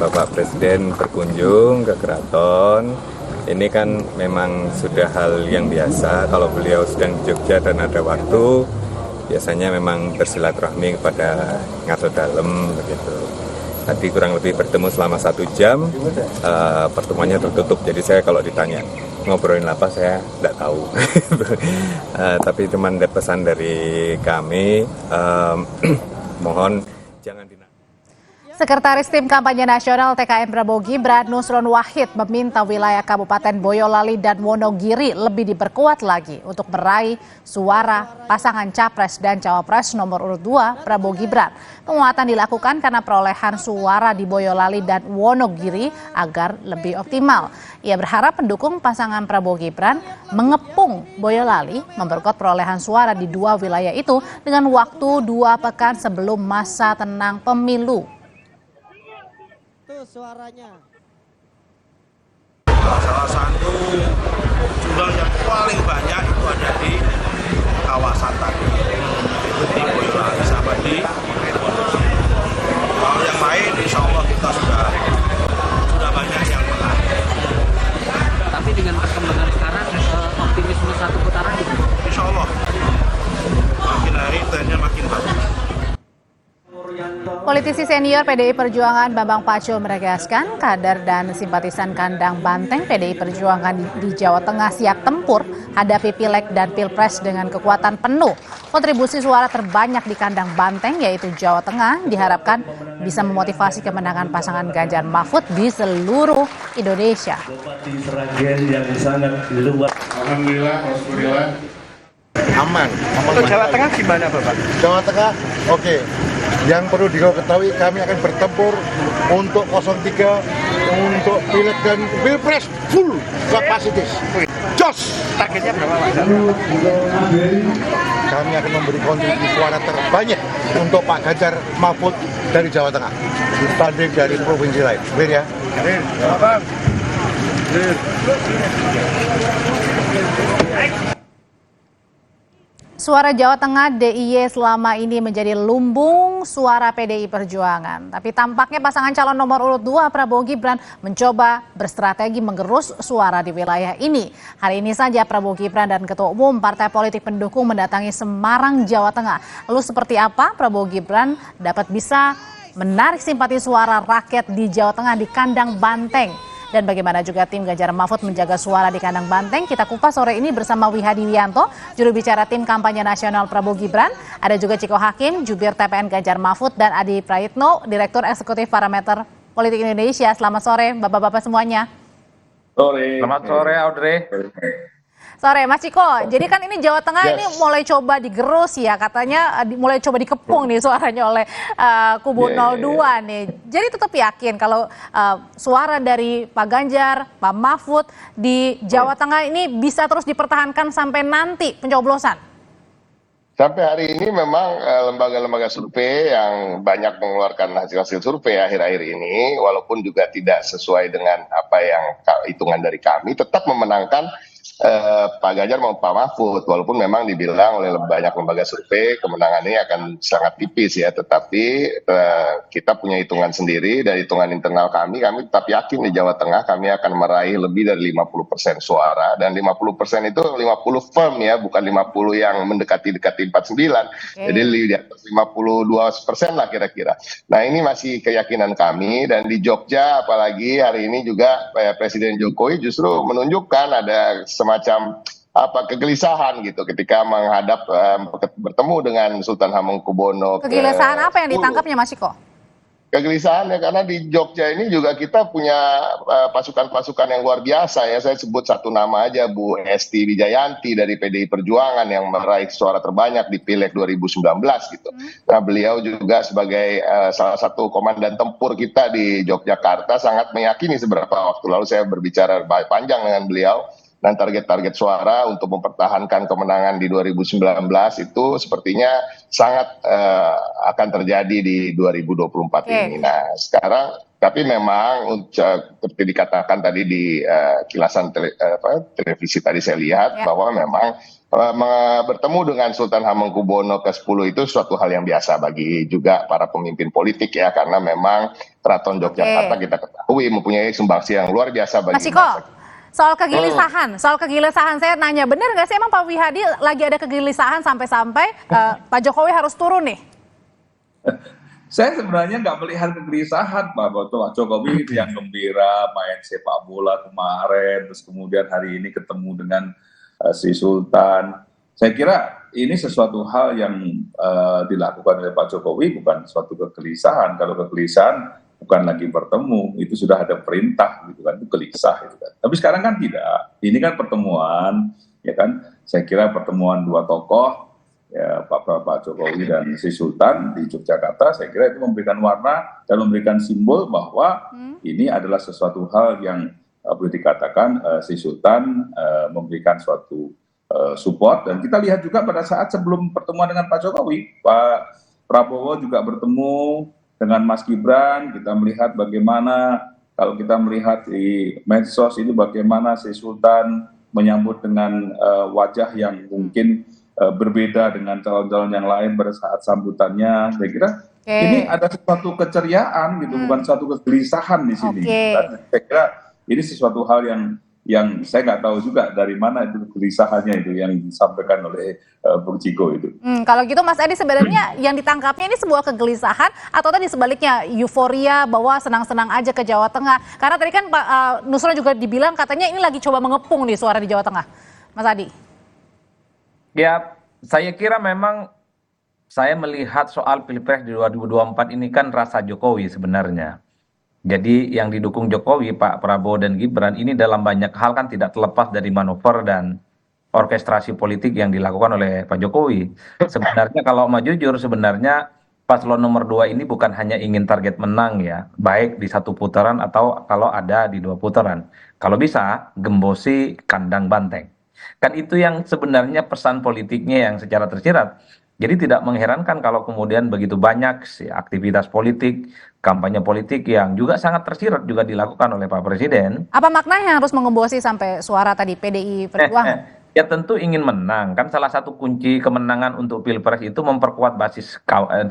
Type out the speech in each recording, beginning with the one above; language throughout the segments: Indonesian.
Bapak Presiden berkunjung ke keraton. Ini kan memang sudah hal yang biasa kalau beliau sedang di Jogja dan ada waktu, biasanya memang bersilaturahmi kepada ngaso dalem begitu. Tadi kurang lebih bertemu selama 1 jam, pertemuannya tertutup. Jadi saya kalau ditanya ngobrolin apa saya tidak tahu. Tapi cuma ada pesan dari kami, mohon jangan dinanti. Sekretaris Tim Kampanye Nasional TKN Prabowo Gibran, Nusron Wahid, meminta wilayah Kabupaten Boyolali dan Wonogiri lebih diperkuat lagi untuk meraih suara pasangan Capres dan Cawapres nomor urut 2 Prabowo Gibran. Penguatan dilakukan karena perolehan suara di Boyolali dan Wonogiri agar lebih optimal. Ia berharap pendukung pasangan Prabowo Gibran mengepung Boyolali memperkuat perolehan suara di 2 wilayah itu dengan waktu 2 pekan sebelum masa tenang pemilu. Suaranya. Salah satu jumlah yang paling banyak itu ada di kawasan tadi, itu di Boyolali sama di Wonogiri. Kalau yang lain insya Allah kita sudah banyak yang menang. Tapi dengan perkembangan sekarang optimisme 1 putaran gitu. Insya Allah makin hari trennya makin bagus. Politisi senior PDI Perjuangan Bambang Pacul menegaskan kader dan simpatisan kandang Banteng PDI Perjuangan di Jawa Tengah siap tempur hadapi Pileg dan Pilpres dengan kekuatan penuh. Kontribusi suara terbanyak di kandang Banteng yaitu Jawa Tengah diharapkan bisa memotivasi kemenangan pasangan Ganjar Mahfud di seluruh Indonesia. Alhamdulillah, alhamdulillah. Aman. Untuk Jawa Tengah gimana Bapak? Jawa Tengah, oke. Yang perlu diketahui kami akan bertempur untuk 03, untuk Pileg dan Pilpres full kapasitas. Jos! Targetnya berapa Pak? Kami akan memberi kontribusi suara terbanyak untuk Pak Ganjar Mahfud dari Jawa Tengah dibanding dari provinsi lain. Clear ya? Bapak. Suara Jawa Tengah DIY selama ini menjadi lumbung suara PDI Perjuangan. Tapi tampaknya pasangan calon nomor urut 2 Prabowo Gibran mencoba berstrategi menggerus suara di wilayah ini. Hari ini saja Prabowo Gibran dan Ketua Umum Partai Politik Pendukung mendatangi Semarang, Jawa Tengah. Lalu seperti apa Prabowo Gibran dapat bisa menarik simpati suara rakyat di Jawa Tengah di kandang Banteng? Dan bagaimana juga tim Ganjar Mahfud menjaga suara di kandang Banteng? Kita kupas sore ini bersama Wihadi Wianto, juru bicara tim kampanye nasional Prabowo Gibran. Ada juga Ciko Hakim, jubir TPN Ganjar Mahfud, dan Adi Praitno, direktur eksekutif Parameter Politik Indonesia. Selamat sore bapak-bapak semuanya. Selamat sore Audrey. Sore Mas Ciko, jadi kan ini Jawa Tengah ini mulai coba digerus ya, katanya mulai coba dikepung nih suaranya oleh kubu 02 nih. Jadi tetap yakin kalau suara dari Pak Ganjar, Pak Mahfud di Jawa Tengah ini bisa terus dipertahankan sampai nanti pencoblosan? Sampai hari ini memang lembaga-lembaga survei yang banyak mengeluarkan hasil-hasil survei akhir-akhir ini, walaupun juga tidak sesuai dengan apa yang hitungan dari kami, tetap memenangkan Pak Ganjar maupun Pak Mahfud, walaupun memang dibilang oleh banyak lembaga survei kemenangan ini akan sangat tipis ya, tetapi kita punya hitungan sendiri dari hitungan internal kami tetap yakin di Jawa Tengah kami akan meraih lebih dari 50% suara, dan 50% itu 50 firm ya, bukan 50 yang mendekati 49, jadi di atas 52% lah kira-kira. Nah ini masih keyakinan kami, dan di Jogja apalagi hari ini juga Presiden Jokowi justru menunjukkan ada semacam kegelisahan gitu ketika menghadap bertemu dengan Sultan Hamengkubuwono. Kegelisahan apa yang ditangkapnya Mas Ciko? Kegelisahannya karena di Jogja ini juga kita punya pasukan-pasukan yang luar biasa ya. Saya sebut satu nama aja, Bu Esti Wijayanti dari PDI Perjuangan yang meraih suara terbanyak di Pileg 2019 gitu. Nah beliau juga sebagai salah satu komandan tempur kita di Yogyakarta sangat meyakini seberapa waktu lalu saya berbicara panjang dengan beliau. Dan target-target suara untuk mempertahankan kemenangan di 2019 itu sepertinya sangat akan terjadi di 2024 ini. Nah sekarang Tapi memang seperti dikatakan tadi di kilasan televisi tadi saya lihat bahwa memang bertemu dengan Sultan Hamengkubuwono ke-10 itu suatu hal yang biasa bagi juga para pemimpin politik ya, karena memang Keraton Yogyakarta kita ketahui mempunyai sumbangsi yang luar biasa bagi Mas Ciko, soal kegelisahan saya nanya, benar nggak sih emang Pak Wihadi lagi ada kegelisahan sampai-sampai Pak Jokowi harus turun nih? Saya sebenarnya nggak melihat kegelisahan, Pak Jokowi yang gembira main sepak bola kemarin, terus kemudian hari ini ketemu dengan si Sultan. Saya kira ini sesuatu hal yang dilakukan oleh Pak Jokowi, bukan suatu kegelisahan. Kalau kegelisahan bukan lagi bertemu, itu sudah ada perintah gitu kan, itu gelisah gitu kan. Tapi sekarang kan tidak. Ini kan pertemuan, ya kan? Saya kira pertemuan dua tokoh, ya Pak Jokowi dan si Sultan di Yogyakarta, saya kira itu memberikan warna dan memberikan simbol bahwa ini adalah sesuatu hal yang boleh dikatakan si Sultan memberikan suatu support. Dan kita lihat juga pada saat sebelum pertemuan dengan Pak Jokowi, Pak Prabowo juga bertemu dengan Mas Gibran. Kita melihat bagaimana, kalau kita melihat di medsos itu bagaimana si Sultan menyambut dengan wajah yang mungkin berbeda dengan calon-calon yang lain pada saat sambutannya. Saya kira ini ada sesuatu keceriaan gitu, bukan suatu kegelisahan di sini. Dan saya kira ini sesuatu hal yang saya nggak tahu juga dari mana itu kegelisahannya itu yang disampaikan oleh Bung Ciko itu. Kalau gitu Mas Edi, sebenarnya yang ditangkapnya ini sebuah kegelisahan atau tadi sebaliknya euforia bahwa senang-senang aja ke Jawa Tengah? Karena tadi kan Pak Nusron juga dibilang katanya ini lagi coba mengepung nih suara di Jawa Tengah, Mas Adi. Ya, saya kira memang saya melihat soal Pilpres di 2024 ini kan rasa Jokowi sebenarnya. Jadi yang didukung Jokowi, Pak Prabowo dan Gibran ini dalam banyak hal kan tidak terlepas dari manuver dan orkestrasi politik yang dilakukan oleh Pak Jokowi. Sebenarnya kalau mau jujur, sebenarnya paslon nomor 2 ini bukan hanya ingin target menang ya, baik di satu putaran atau kalau ada di 2 putaran. Kalau bisa, gembosi kandang banteng. Kan itu yang sebenarnya pesan politiknya yang secara tersirat. Jadi tidak mengherankan kalau kemudian begitu banyak aktivitas politik, kampanye politik yang juga sangat tersirat juga dilakukan oleh Pak Presiden. Apa maknanya harus mengembosi sampai suara tadi PDI Perjuangan? Ya tentu ingin menang, kan salah satu kunci kemenangan untuk Pilpres itu memperkuat basis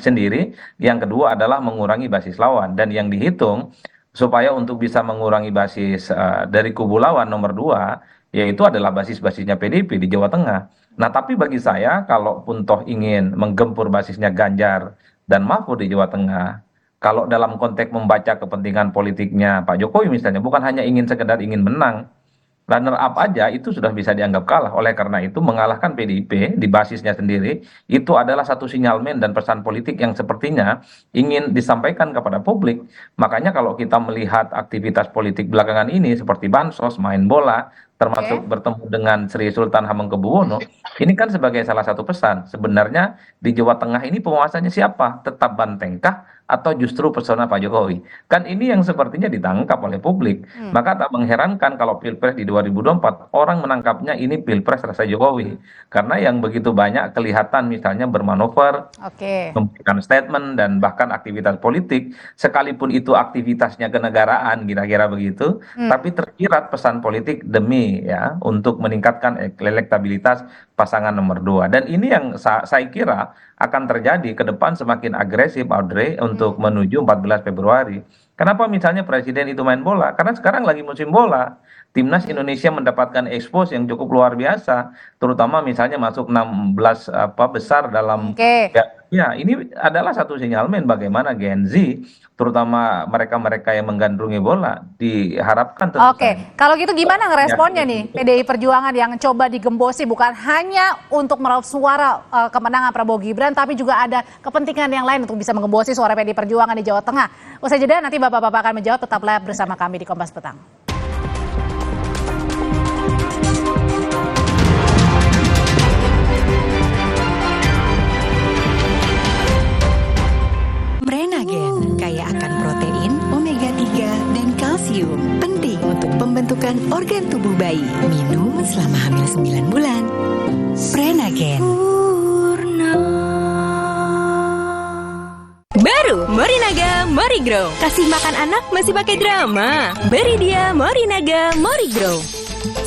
sendiri, yang kedua adalah mengurangi basis lawan, dan yang dihitung supaya untuk bisa mengurangi basis dari kubu lawan nomor 2, yaitu adalah basis-basisnya PDIP di Jawa Tengah. Nah tapi bagi saya, kalaupun toh ingin menggempur basisnya Ganjar dan Mahfud di Jawa Tengah, kalau dalam konteks membaca kepentingan politiknya Pak Jokowi misalnya, bukan hanya ingin sekedar ingin menang, runner up aja itu sudah bisa dianggap kalah. Oleh karena itu mengalahkan PDIP di basisnya sendiri itu adalah satu sinyalmen dan pesan politik yang sepertinya ingin disampaikan kepada publik. Makanya kalau kita melihat aktivitas politik belakangan ini seperti bansos, main bola, termasuk bertemu dengan Sri Sultan Hamengkubuwono, ini kan sebagai salah satu pesan. Sebenarnya di Jawa Tengah ini penguasanya siapa? Tetap bantengkah atau justru persona Pak Jokowi? Kan ini yang sepertinya ditangkap oleh publik. Maka tak mengherankan kalau Pilpres di 2024 orang menangkapnya ini Pilpres rasa Jokowi. Karena yang begitu banyak kelihatan misalnya bermanuver, memberikan statement dan bahkan aktivitas politik, sekalipun itu aktivitasnya kenegaraan kira-kira begitu, tapi tersirat pesan politik demi ya untuk meningkatkan elektabilitas pasangan nomor 2. Dan ini yang saya kira akan terjadi ke depan semakin agresif, Audrey, untuk menuju 14 Februari. Kenapa misalnya presiden itu main bola? Karena sekarang lagi musim bola. Timnas Indonesia mendapatkan expose yang cukup luar biasa, terutama misalnya masuk 16 besar dalam ya ini adalah satu sinyalmen bagaimana Gen Z, terutama mereka-mereka yang menggandrungi bola, diharapkan tentu. Kalau gitu gimana ngeresponnya nih PDI Perjuangan yang coba digembosi bukan hanya untuk meraup suara kemenangan Prabowo Gibran, tapi juga ada kepentingan yang lain untuk bisa mengembosi suara PDI Perjuangan di Jawa Tengah. Usai jeda nanti bapak-bapak akan menjawab, tetaplah bersama kami di Kompas Petang. Prenagen kaya akan protein, omega 3, dan kalsium. Penting untuk pembentukan organ tubuh bayi. Minum selama hamil 9 bulan. Prenagen. Baru Morinaga Morigo. Grow. Kasih makan anak masih pakai drama? Beri dia Morinaga Grow.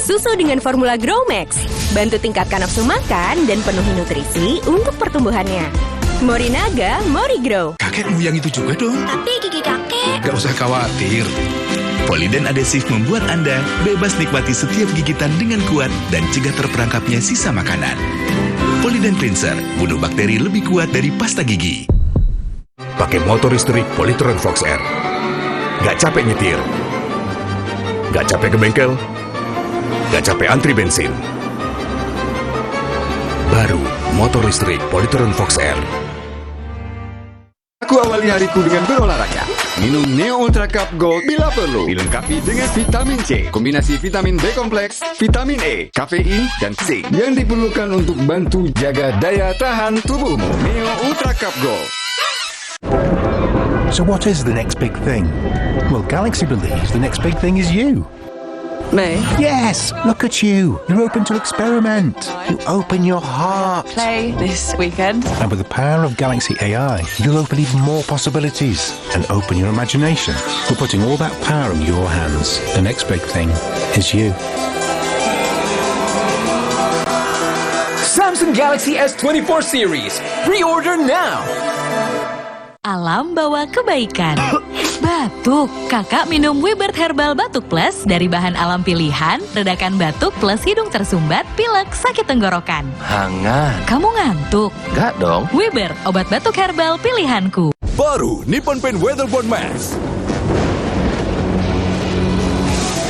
Susu dengan formula Grow Max. Bantu tingkatkan nafsu makan dan penuhi nutrisi untuk pertumbuhannya. Morinaga Grow. Kakekmu yang itu juga dong. Tapi gigi kakek. Gak usah khawatir. Poliden adhesif membuat Anda bebas nikmati setiap gigitan dengan kuat dan cegah terperangkapnya sisa makanan. Poliden Cleanser, bunuh bakteri lebih kuat dari pasta gigi. Pakai motor listrik Polytron Fox R. Gak capek nyetir. Gak capek ke bengkel. Gak capek antri bensin. Baru motor listrik Polytron Fox R. Aku awali hariku dengan berolahraga. Minum Neo Ultra Cup Gold bila perlu. Dilengkapi dengan vitamin C, kombinasi vitamin B kompleks, vitamin E, kafein, dan zinc yang diperlukan untuk bantu jaga daya tahan tubuhmu. Neo Ultra Cup Gold. So what is the next big thing? Well, Galaxy believes the next big thing is you. Me? Yes, look at you. You're open to experiment. You open your heart. Play this weekend. And with the power of Galaxy AI, you'll open even more possibilities and open your imagination. We're putting all that power in your hands. The next big thing is you. Samsung Galaxy S24 series. Pre-order now. Alam bawa kebaikan. Batuk, kakak minum Wibert Herbal Batuk Plus dari bahan alam pilihan, redakan batuk plus hidung tersumbat, pilek, sakit tenggorokan. Hangat. Kamu ngantuk? Gak dong. Wibert, obat batuk herbal pilihanku. Baru Nippon Paint Weatherboard Mask.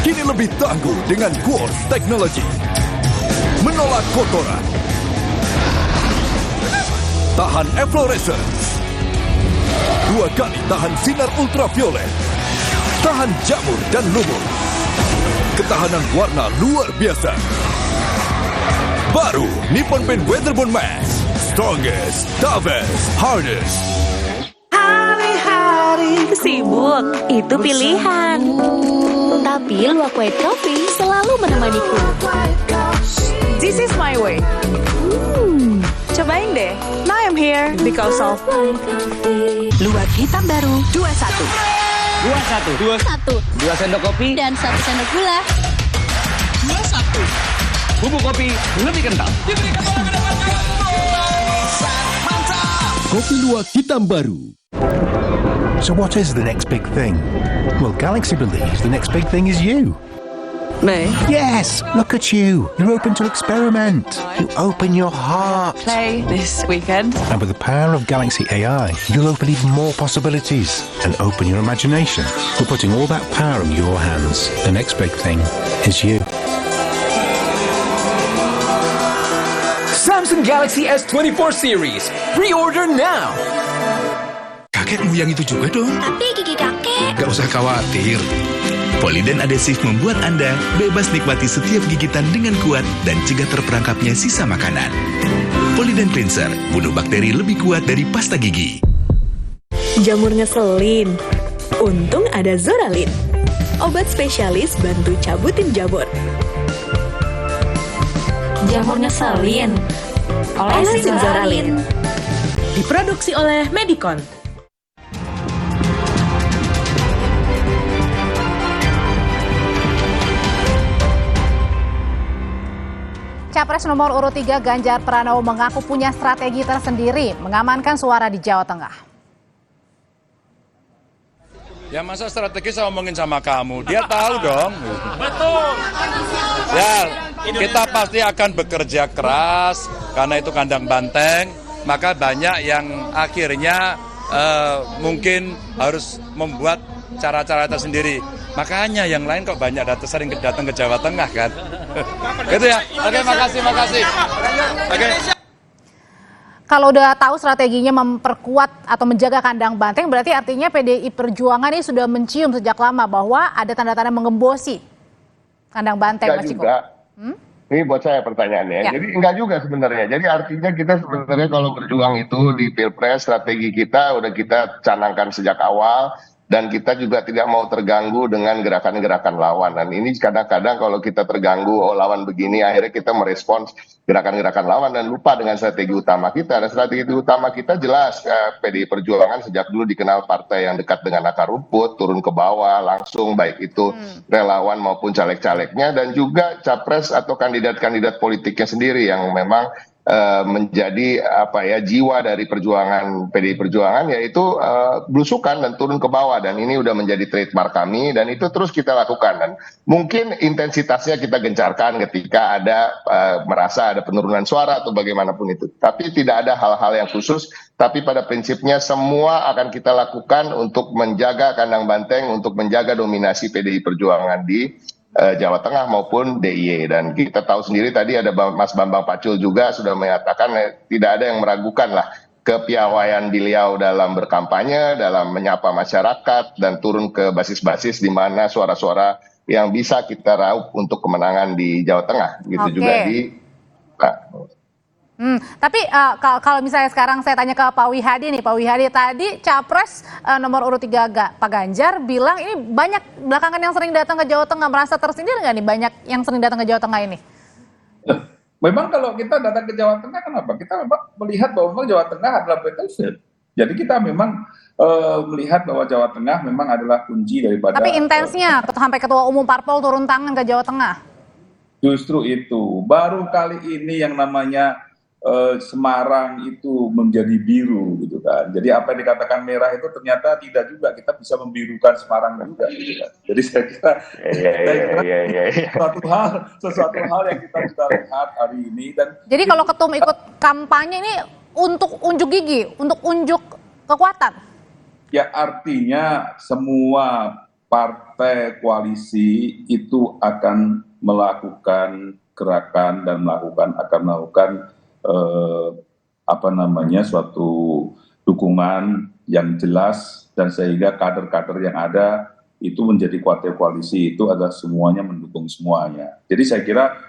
Kini lebih tangguh dengan Quartz Technology. Menolak kotoran. Tahan efflorescence. 2 kali tahan sinar ultraviolet. Tahan jamur dan lumut. Ketahanan warna luar biasa. Baru Nippon Paint Weatherboard Mask. Strongest, toughest, hardest. Hari-hari sibuk, itu pilihan. Tapi luwak white coffee selalu menemaniku. This is my way. Cobain deh. Now I'm here because of Luwak hitam baru 21. 21. 2 sendok kopi Dan 1 sendok gula. 21. Bubuk kopi lebih kental. Kopi luwak hitam baru. So what is the next big thing? Well, Galaxy believes the next big thing is you. Me? Yes, look at you. You're open to experiment. You open your heart. Play this weekend. And with the power of Galaxy AI, you'll open even more possibilities and open your imagination. We're putting all that power in your hands. The next big thing is you. Samsung Galaxy S24 series. Pre-order now. Kakekmu yang itu juga dong. Tapi gigi kakek. Gak usah khawatir. Poliden adhesif membuat Anda bebas nikmati setiap gigitan dengan kuat dan cegah terperangkapnya sisa makanan. Poliden Cleanser, bunuh bakteri lebih kuat dari pasta gigi. Jamur ngeselin. Untung ada Zoralin. Obat spesialis bantu cabutin jamur. Jamur ngeselin. Olesin Zoralin. Diproduksi oleh Medicon. Capres nomor urut 3 Ganjar Pranowo mengaku punya strategi tersendiri mengamankan suara di Jawa Tengah. Ya masa strategi saya ngomongin sama kamu, dia tahu dong. Betul. Ya kita pasti akan bekerja keras karena itu kandang banteng, maka banyak yang akhirnya mungkin harus membuat cara-cara tersendiri. Makanya yang lain kok banyak sering datang ke Jawa Tengah kan. Gitu ya. Oke, makasih. Oke. Kalau udah tahu strateginya memperkuat atau menjaga kandang banteng, berarti artinya PDI Perjuangan ini sudah mencium sejak lama bahwa ada tanda-tanda mengembosi kandang banteng, Mas Ciko. Ini buat saya pertanyaannya. Ya. Jadi enggak juga sebenarnya. Jadi artinya kita sebenarnya kalau berjuang itu di Pilpres, strategi kita udah kita canangkan sejak awal. dan kita juga tidak mau terganggu dengan gerakan-gerakan lawan. Dan ini kadang-kadang kalau kita terganggu, oh lawan begini, akhirnya kita merespons gerakan-gerakan lawan dan lupa dengan strategi utama kita. Dan strategi utama kita jelas, PDI Perjuangan sejak dulu dikenal partai yang dekat dengan akar rumput, turun ke bawah langsung, baik itu relawan maupun caleg-calegnya, dan juga capres atau kandidat-kandidat politiknya sendiri yang memang menjadi jiwa dari perjuangan PDI Perjuangan, yaitu belusukan dan turun ke bawah, dan ini udah menjadi trademark kami dan itu terus kita lakukan. Dan mungkin intensitasnya kita gencarkan ketika ada merasa ada penurunan suara atau bagaimanapun itu, tapi tidak ada hal-hal yang khusus, tapi pada prinsipnya semua akan kita lakukan untuk menjaga kandang banteng, untuk menjaga dominasi PDI Perjuangan di Jawa Tengah maupun DIY. Dan kita tahu sendiri tadi ada Mas Bambang Pacul juga sudah menyatakan tidak ada yang meragukan lah kepiawaian beliau dalam berkampanye, dalam menyapa masyarakat dan turun ke basis-basis di mana suara-suara yang bisa kita raup untuk kemenangan di Jawa Tengah. Gitu juga di Tapi kalau misalnya sekarang saya tanya ke Pak Wihadi nih, Pak Wihadi tadi capres nomor urut 3 Pak Ganjar bilang ini banyak belakangan yang sering datang ke Jawa Tengah, merasa tersindir nggak nih banyak yang sering datang ke Jawa Tengah ini? Memang kalau kita datang ke Jawa Tengah, kenapa? Kita memang melihat bahwa memang Jawa Tengah adalah battlefield. Jadi kita memang melihat bahwa Jawa Tengah memang adalah kunci daripada. Tapi intensnya sampai Ketua Umum Parpol turun tangan ke Jawa Tengah. Justru itu baru kali ini yang namanya Semarang itu menjadi biru gitu kan. Jadi apa yang dikatakan merah itu ternyata tidak juga, kita bisa membirukan Semarang juga gitu kan. Jadi saya kira sesuatu hal yang kita bisa lihat hari ini. Dan jadi kalau ketum ikut kampanye ini untuk unjuk gigi, untuk unjuk kekuatan. Ya artinya semua partai koalisi itu akan melakukan gerakan dan akan melakukan suatu dukungan yang jelas, dan sehingga kader-kader yang ada itu menjadi partai koalisi itu adalah semuanya mendukung semuanya. Jadi saya kira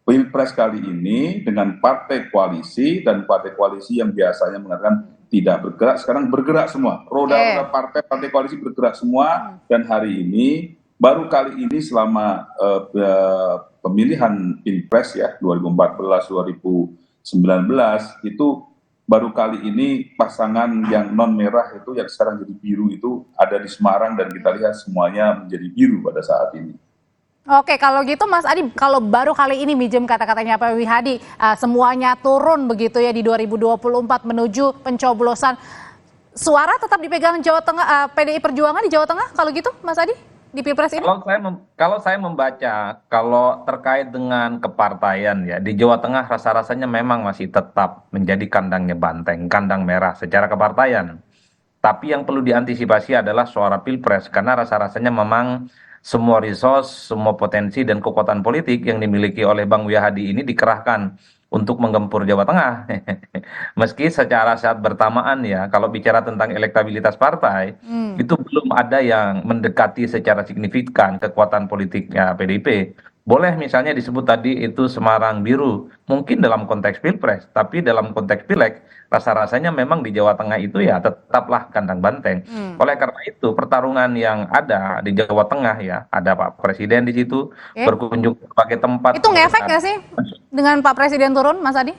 Pilpres kali ini dengan partai koalisi dan partai koalisi yang biasanya mengatakan tidak bergerak, sekarang bergerak semua. Roda-roda partai koalisi bergerak semua, dan hari ini baru kali ini selama pemilihan Pilpres ya 2014-2019 itu baru kali ini pasangan yang non merah itu yang sekarang jadi biru itu ada di Semarang, dan kita lihat semuanya menjadi biru pada saat ini. Oke, kalau gitu Mas Adi, kalau baru kali ini minjem kata-katanya Pak Wihadi, semuanya turun begitu ya di 2024 menuju pencoblosan, suara tetap dipegang Jawa Tengah, PDI Perjuangan di Jawa Tengah kalau gitu Mas Adi? Di Pilpres ini? Kalau saya membaca, kalau terkait dengan kepartaian ya, di Jawa Tengah rasa-rasanya memang masih tetap menjadi kandangnya banteng, kandang merah secara kepartaian. Tapi yang perlu diantisipasi adalah suara Pilpres, karena rasa-rasanya memang semua resource, semua potensi dan kekuatan politik yang dimiliki oleh Bang Wihadi ini dikerahkan untuk menggempur Jawa Tengah. Meski secara saat bersamaan ya, kalau bicara tentang elektabilitas partai, itu belum ada yang mendekati secara signifikan kekuatan politiknya PDIP. Boleh misalnya disebut tadi itu Semarang biru, mungkin dalam konteks Pilpres, tapi dalam konteks Pileg, rasa-rasanya memang di Jawa Tengah itu ya tetaplah kandang banteng. Oleh karena itu, pertarungan yang ada di Jawa Tengah ya, ada Pak Presiden di situ, berkunjung ke berbagai tempat. Itu ngefek nggak sih dengan Pak Presiden turun, Mas Adi?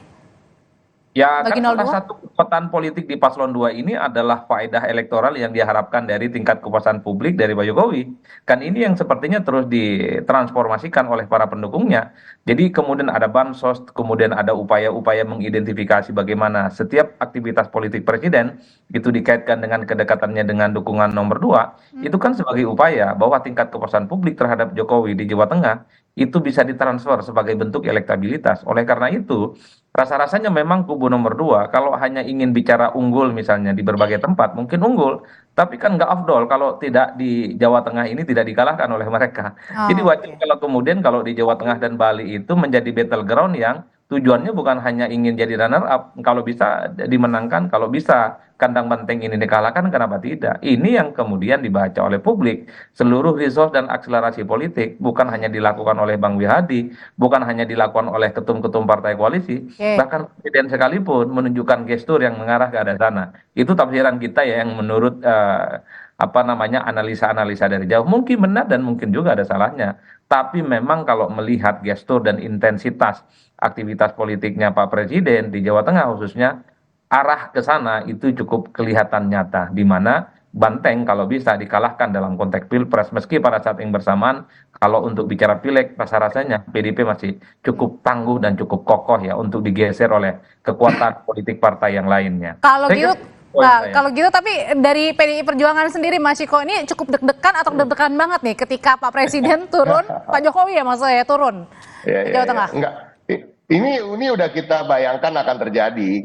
Ya, kan salah satu kekuatan politik di paslon 2 ini adalah faedah elektoral yang diharapkan dari tingkat kepuasan publik dari Pak Jokowi. Kan ini yang sepertinya terus ditransformasikan oleh para pendukungnya. Jadi kemudian ada bansos, kemudian ada upaya-upaya mengidentifikasi bagaimana setiap aktivitas politik presiden itu dikaitkan dengan kedekatannya dengan dukungan nomor 2. Itu kan sebagai upaya bahwa tingkat kepuasan publik terhadap Jokowi di Jawa Tengah itu bisa ditransfer sebagai bentuk elektabilitas. Oleh karena itu, rasa-rasanya memang kubu nomor 2 kalau hanya ingin bicara unggul misalnya di berbagai tempat mungkin unggul, tapi kan nggak afdol kalau tidak di Jawa Tengah ini tidak dikalahkan oleh mereka. Jadi wajar kalau kemudian kalau di Jawa Tengah dan Bali itu menjadi battleground yang tujuannya bukan hanya ingin jadi runner up, kalau bisa dimenangkan, kalau bisa kandang banteng ini dikalahkan, kenapa tidak? Ini yang kemudian dibaca oleh publik. Seluruh resource dan akselerasi politik bukan hanya dilakukan oleh Bang Wihadi, bukan hanya dilakukan oleh ketum-ketum partai koalisi, bahkan presiden sekalipun menunjukkan gestur yang mengarah ke arah sana. Itu tafsiran kita ya yang menurut analisa-analisa dari jauh. Mungkin benar dan mungkin juga ada salahnya. Tapi memang kalau melihat gestur dan intensitas aktivitas politiknya Pak Presiden di Jawa Tengah khususnya, arah ke sana itu cukup kelihatan nyata, di mana Banteng kalau bisa dikalahkan dalam konteks pilpres, meski pada saat yang bersamaan kalau untuk bicara pileg rasa-rasanya PDIP masih cukup tangguh dan cukup kokoh ya untuk digeser oleh kekuatan politik partai yang lainnya. Kalau gitu tapi dari PDI Perjuangan sendiri Mas Ciko ini cukup deg-degan atau deg-degan banget nih ketika Pak Presiden turun, Pak Jokowi ya maksudnya turun ke Jawa Tengah? Enggak. Ini udah kita bayangkan akan terjadi,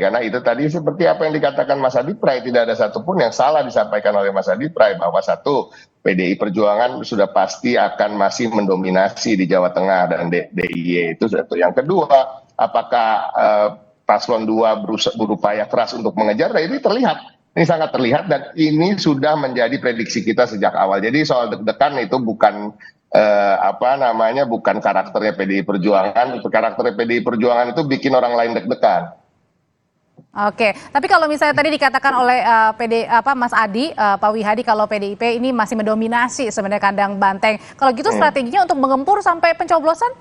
karena itu tadi seperti apa yang dikatakan Mas Adi Pray, tidak ada satupun yang salah disampaikan oleh Mas Adi Pray bahwa satu, PDI Perjuangan sudah pasti akan masih mendominasi di Jawa Tengah dan DIY itu satu. Yang kedua, apakah Paslon 2 berupaya keras untuk mengejar, nah ini terlihat. Ini sangat terlihat dan ini sudah menjadi prediksi kita sejak awal. Jadi soal deg-degan itu bukan bukan karakternya PDI Perjuangan. Karakternya PDI Perjuangan itu bikin orang lain deg-degan. Oke, tapi kalau misalnya tadi dikatakan oleh Mas Adi, Pak Wihadi kalau PDIP ini masih mendominasi sebenarnya kandang Banteng. Kalau gitu strateginya untuk mengempur sampai pencoblosan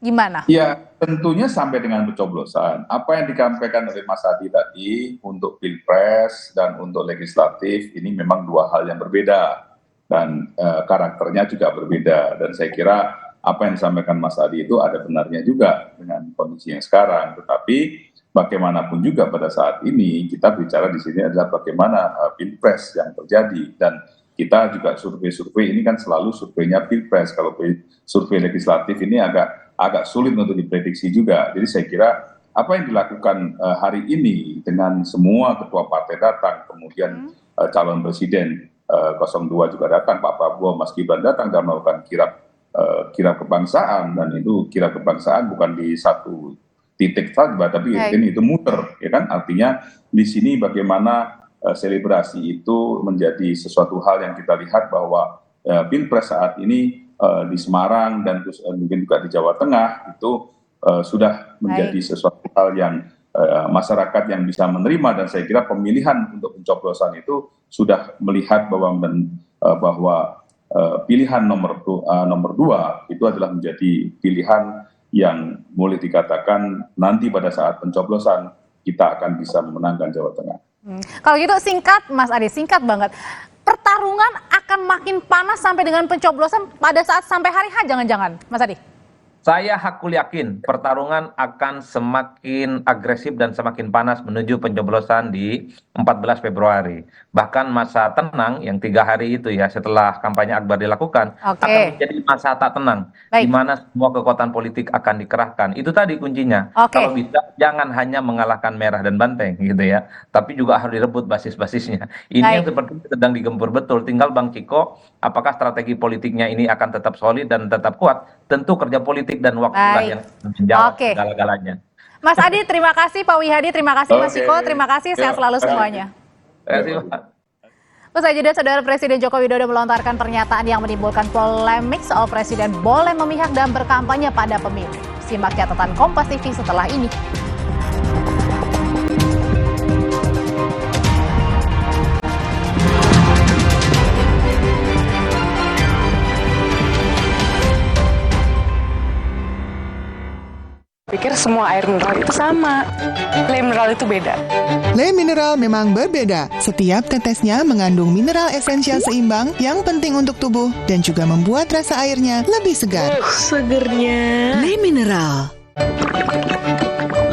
gimana? Ya, tentunya sampai dengan pencoblosan. Apa yang disampaikan oleh Mas Adi tadi untuk Pilpres dan untuk legislatif ini memang dua hal yang berbeda. Dan karakternya juga berbeda, dan saya kira apa yang disampaikan Mas Adi itu ada benarnya juga dengan kondisi yang sekarang. Tetapi bagaimanapun juga pada saat ini kita bicara di sini adalah bagaimana pilpres yang terjadi, dan kita juga survei ini kan selalu surveinya pilpres. Kalau survei legislatif ini agak sulit untuk diprediksi juga. Jadi saya kira apa yang dilakukan hari ini dengan semua ketua partai datang, kemudian calon presiden 02 juga datang, Pak Prabowo, Mas Gibran datang dan melakukan kirap kebangsaan, dan itu kirap kebangsaan bukan di satu titik saja, tapi ini itu muter, ya kan? Artinya di sini bagaimana selebrasi itu menjadi sesuatu hal yang kita lihat bahwa Pilpres saat ini di Semarang dan mungkin juga di Jawa Tengah itu sudah menjadi sesuatu hal yang masyarakat yang bisa menerima, dan saya kira pemilihan untuk pencoblosan itu sudah melihat bahwa pilihan nomor 2 itu adalah menjadi pilihan yang boleh dikatakan nanti pada saat pencoblosan kita akan bisa memenangkan Jawa Tengah. Kalau gitu singkat Mas Adi, singkat banget. Pertarungan akan makin panas sampai dengan pencoblosan pada saat sampai hari H jangan-jangan, Mas Adi? Saya hakul yakin pertarungan akan semakin agresif dan semakin panas menuju pencoblosan di 14 Februari. Bahkan masa tenang yang 3 hari itu ya setelah kampanye akbar dilakukan akan menjadi masa tak tenang. Di mana semua kekuatan politik akan dikerahkan. Itu tadi kuncinya. Kalau bisa jangan hanya mengalahkan Merah dan Banteng gitu ya. Tapi juga harus direbut basis-basisnya. Ini yang seperti sedang digempur betul. Tinggal Bang Ciko, apakah strategi politiknya ini akan tetap solid dan tetap kuat? Tentu kerja politik dan waktulah yang menjawab segala-galanya. Mas Adi, terima kasih. Pak Wihadi, terima kasih. Mas Ciko, terima kasih. Sehat selalu semuanya. Terima kasih, Pak. Usai jeda, Saudara, Presiden Joko Widodo melontarkan pernyataan yang menimbulkan polemik soal Presiden boleh memihak dan berkampanye pada pemilu. Simak catatan Kompas TV setelah ini. Pikir semua air mineral itu sama. Le mineral itu beda. Le mineral memang berbeda. Setiap tetesnya mengandung mineral esensial seimbang yang penting untuk tubuh dan juga membuat rasa airnya lebih segar. Segernya. Le mineral.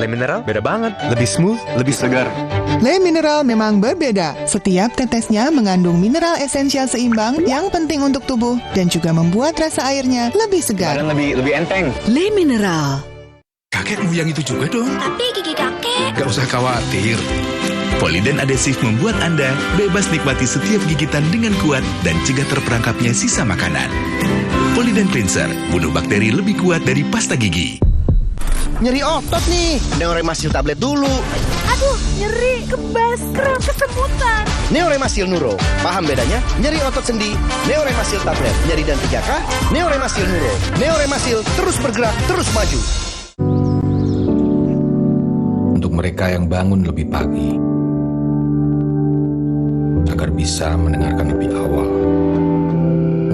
Le mineral beda banget, lebih smooth, lebih segar. Le mineral memang berbeda. Setiap tetesnya mengandung mineral esensial seimbang yang penting untuk tubuh dan juga membuat rasa airnya lebih segar. Badan lebih enteng. Le mineral. Kakek mau yang itu juga dong. Tapi gigi kakek. Gak usah khawatir. Poliden adhesif membuat Anda bebas nikmati setiap gigitan dengan kuat dan cegah terperangkapnya sisa makanan. Poliden Cleanser, bunuh bakteri lebih kuat dari pasta gigi. Nyeri otot nih, Neoremasil tablet dulu. Aduh, nyeri, kebas, kram, kesemutan. Neoremasil Nuro, paham bedanya? Nyeri otot sendi, Neoremasil tablet. Nyeri dan 3K, Neoremasil Nuro. Neoremasil terus bergerak, terus maju. Untuk mereka yang bangun lebih pagi, agar bisa mendengarkan lebih awal,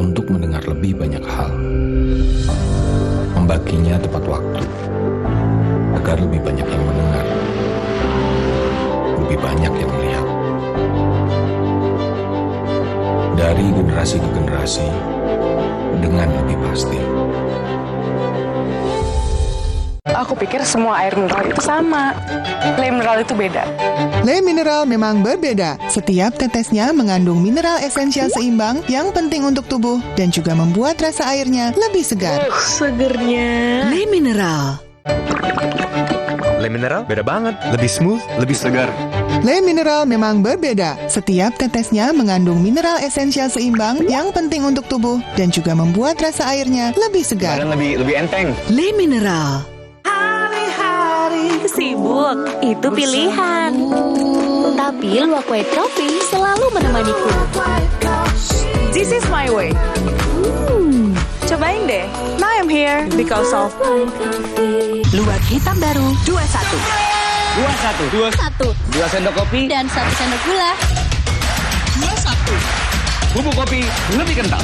untuk mendengar lebih banyak hal, membaginya tepat waktu, agar lebih banyak yang mendengar, lebih banyak yang melihat. Dari generasi ke generasi, dengan lebih pasti. Aku pikir semua air mineral itu sama. Le mineral itu beda. Le mineral memang berbeda. Setiap tetesnya mengandung mineral esensial seimbang yang penting untuk tubuh dan juga membuat rasa airnya lebih segar. Segernya. Le mineral. Le mineral beda banget, lebih smooth, lebih segar. Le mineral memang berbeda. Setiap tetesnya mengandung mineral esensial seimbang yang penting untuk tubuh dan juga membuat rasa airnya lebih segar. Dan lebih enteng. Le mineral. Hari-hari sibuk, itu pilihan. Tapi Luwak White Coffee selalu menemaniku. This is my way. Cobain deh. Now I'm here because of Luwak hitam baru 21. 21. 2 sendok kopi Dan 1 sendok gula. 21. Bubuk kopi lebih kental.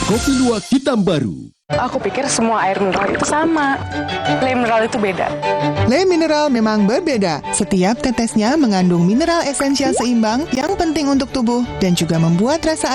Kopi Luwak hitam baru. Aku pikir semua air mineral itu sama. Le mineral itu beda. Le mineral memang berbeda. Setiap tetesnya mengandung mineral esensial seimbang yang penting untuk tubuh dan juga membuat rasa air